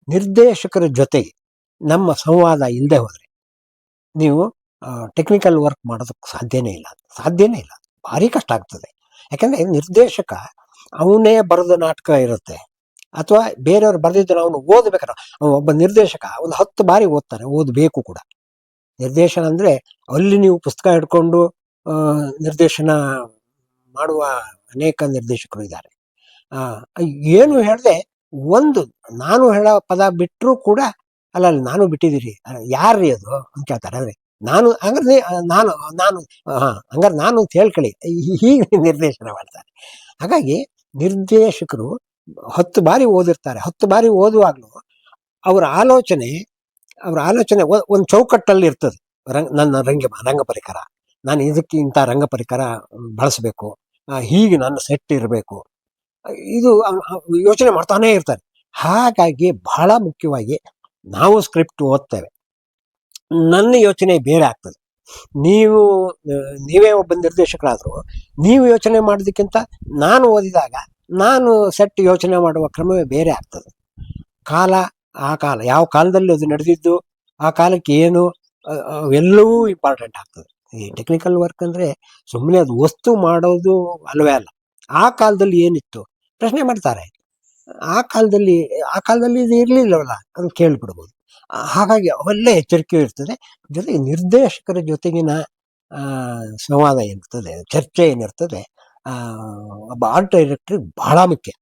ನಿರ್ದೇಶಕರ ಜೊತೆಗೆ ನಮ್ಮ ಸಂವಾದ ಇಲ್ಲದೆ ಹೋದರೆ ನೀವು ಟೆಕ್ನಿಕಲ್ ವರ್ಕ್ ಮಾಡೋದಕ್ಕೆ ಸಾಧ್ಯನೇ ಇಲ್ಲ. ಭಾರಿ ಕಷ್ಟ ಆಗ್ತದೆ. ಯಾಕಂದರೆ ನಿರ್ದೇಶಕ ಅವನೇ ಬರೆದ ನಾಟಕ ಇರುತ್ತೆ, ಅಥವಾ ಬೇರೆಯವ್ರು ಬರೆದಿದ್ದನ್ನು ಅವನು ಓದಬೇಕಾದ್ರೆ, ಒಬ್ಬ ನಿರ್ದೇಶಕ ಒಂದು 10 ಬಾರಿ ಓದ್ತಾನೆ, ಓದಬೇಕು ಕೂಡ. ನಿರ್ದೇಶನ ಅಂದರೆ ಅಲ್ಲಿ ನೀವು ಪುಸ್ತಕ ಹಿಡ್ಕೊಂಡು ನಿರ್ದೇಶನ ಮಾಡುವ ಅನೇಕ ನಿರ್ದೇಶಕರು ಇದ್ದಾರೆ. ಏನು ಹೇಳಿದೆ, ಒಂದು ನಾನು ಹೇಳೋ ಪದ ಬಿಟ್ಟರೂ ಕೂಡ ಅಲ್ಲ ನಾನು ಬಿಟ್ಟಿದ್ದೀರಿ, ಯಾರ್ರೀ ಅದು ಅಂತ ಕೇಳ್ತಾರೆ. ಅಂದರೆ ನಾನು ಹಂಗಾರೆ ಹಂಗಾರೆ ನಾನು ಅಂತ ಹೇಳ್ಕೊಳ್ಳಿ, ಹೀಗೆ ನಿರ್ದೇಶನ ಮಾಡ್ತಾರೆ. ಹಾಗಾಗಿ ನಿರ್ದೇಶಕರು 10 ಬಾರಿ ಓದಿರ್ತಾರೆ. 10 ಬಾರಿ ಓದುವಾಗಲೂ ಅವರ ಆಲೋಚನೆ ಒಂದು ಚೌಕಟ್ಟಲ್ಲಿ ಇರ್ತದೆ. ನನ್ನ ರಂಗ ಪರಿಕರ, ನಾನು ಇದಕ್ಕೆ ಇಂಥ ರಂಗ ಪರಿಕರ ಬಳಸಬೇಕು, ಹೀಗೆ ನನ್ನ ಸೆಟ್ ಇರಬೇಕು, ಇದು ಯೋಚನೆ ಮಾಡ್ತಾನೇ ಇರ್ತಾರೆ. ಹಾಗಾಗಿ ಬಹಳ ಮುಖ್ಯವಾಗಿ ನಾವು ಸ್ಕ್ರಿಪ್ಟ್ ಓದ್ತೇವೆ, ನನ್ನ ಯೋಚನೆ ಬೇರೆ ಆಗ್ತದೆ. ನೀವೇ ಒಬ್ಬ ನಿರ್ದೇಶಕರಾದರೂ ನೀವು ಯೋಚನೆ ಮಾಡೋದಕ್ಕಿಂತ ನಾನು ಓದಿದಾಗ ನಾನು ಸೆಟ್ ಯೋಚನೆ ಮಾಡುವ ಕ್ರಮವೇ ಬೇರೆ ಆಗ್ತದೆ. ಆ ಕಾಲ ಯಾವ ಕಾಲದಲ್ಲಿ ಅದು ನಡೆದಿದ್ದು, ಆ ಕಾಲಕ್ಕೆ ಏನು, ಎಲ್ಲವೂ ಇಂಪಾರ್ಟೆಂಟ್ ಆಗ್ತದೆ. ಈ ಟೆಕ್ನಿಕಲ್ ವರ್ಕ್ ಅಂದರೆ ಸುಮ್ಮನೆ ಅದು ವಸ್ತು ಮಾಡೋದು ಅಲ್ಲವೇ ಅಲ್ಲ. ಆ ಕಾಲದಲ್ಲಿ ಏನಿತ್ತು ಪ್ರಶ್ನೆ ಮಾಡ್ತಾರೆ. ಆ ಕಾಲದಲ್ಲಿ ಇದು ಇರಲಿಲ್ಲವಲ್ಲ ಅಂತ ಕೇಳಿಬಿಡ್ಬೋದು. ಹಾಗಾಗಿ ಅವೆಲ್ಲ ಎಚ್ಚರಿಕೆ ಇರ್ತದೆ. ಜೊತೆಗೆ ನಿರ್ದೇಶಕರ ಜೊತೆಗಿನ ಸಂವಾದ ಏನಿರ್ತದೆ, ಚರ್ಚೆ ಏನಿರ್ತದೆ, ಒಬ್ಬ ಆರ್ಟ್ ಡೈರೆಕ್ಟ್ರಿಗೆ ಬಹಳ ಮುಖ್ಯ.